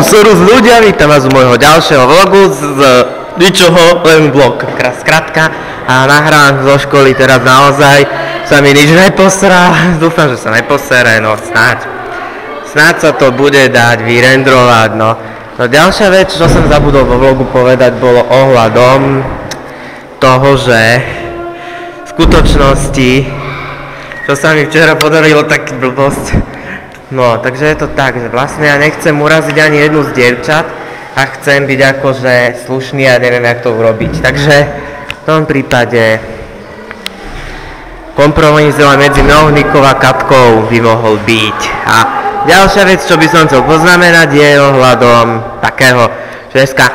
Sorus ľudia, vítam vás u môjho ďalšieho vlogu z ničoho, len vlog, skratka. A nahrávam zo školy, teraz naozaj sa mi nič neposrá, dúfam, že sa neposere, no snáď sa to bude dať vyrendrovať, no. Ďalšia vec, čo som zabudol vo vlogu povedať, bolo ohľadom toho, že v skutočnosti, čo sa mi včera podarilo, tak blbosť. No, takže je to tak, že vlastne ja nechcem uraziť ani jednu z dievčat a chcem byť akože slušný a neviem, jak to urobiť. Takže v tom prípade kompromis medzi mnou, Nikou a Katkou by mohol byť. A ďalšia vec, čo by som chcel poznamenať, je ohľadom takého, že dneska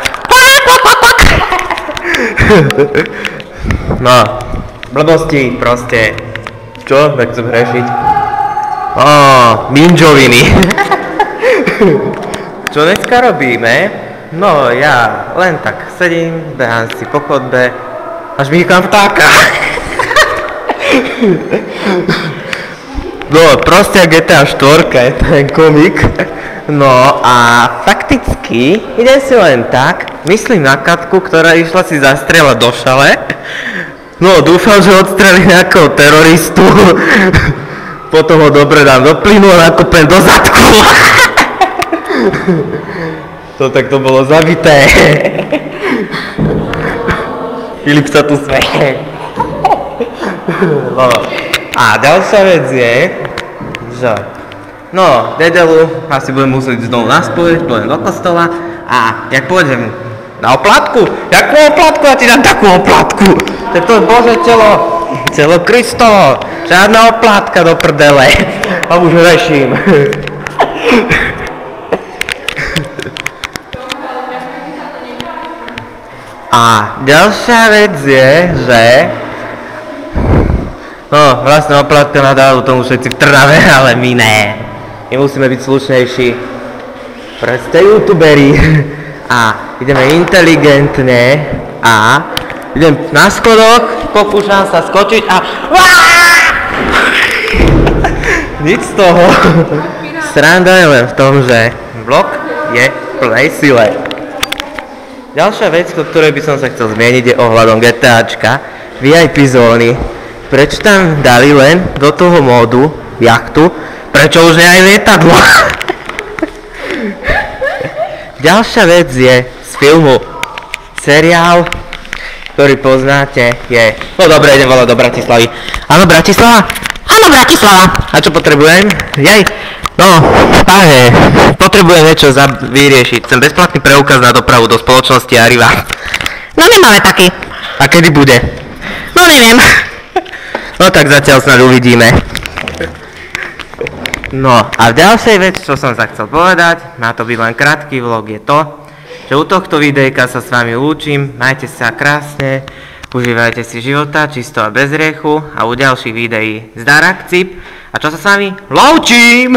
no, blbosti proste. Čo? Tak chcem hrešiť. Ninjoviny. Čo dneska robíme? No ja len tak sedím, behám si po chodbe, až mi hýkam vtáka. No proste GTA 4 je ten komik. No a fakticky idem si len tak, myslím na Katku, ktorá išla si zastrieľať do šale. No dúfam, že odstrelí nejakého teroristu. Potom ho dobre dám do plynu a nakopem do zadku. Tak to bolo zabité. Filip sa tu smeje. No. A ďalšia vec je, že no, nedelu asi budem musieť znovu na spoveď, pôjdem do kostola a jak pôjdem na oplátku, jakú oplátku, ja ti dám takú oplátku. Tak to je Bože telo Kristovo, žiadna oplátka do prdele. A už reším. A ďalšia vec je, že no, vlastne oplátka nadávajú tomu všetci v Trnave, ale my ne. My musíme byť slušnejší. Proste youtuberi. A ideme inteligentne a idem na schodoch, pokúšam sa skočiť a nič z toho. Sranda je len v tom, že vlog je v plnej sile. Ďalšia vec, o ktorej by som sa chcel zmieniť, je ohľadom GTAčka VIP zóny. Prečo tam dali len do toho módu jachtu? Prečo už nie aj lietadlo? Ďalšia vec je z filmu. Seriál, ktorý poznáte, je... No dobre, idem volať do Bratislavy. Áno, Bratislava? Áno, Bratislava! A čo potrebujem? Jej? No, páne, potrebujem niečo vyriešiť. Chcem bezplatný preukaz na dopravu do spoločnosti Arriva. No nemáme taký. A kedy bude? No neviem. No tak zatiaľ snad uvidíme. No a ďalšej vec, čo som sa chcel povedať, má to byť len krátky vlog, je to, že u tohto videjka sa s vami lúčim, majte sa krásne, užívajte si života čisto a bez riechu a u ďalších videí zdar a cip. A čo sa s vami lúčim!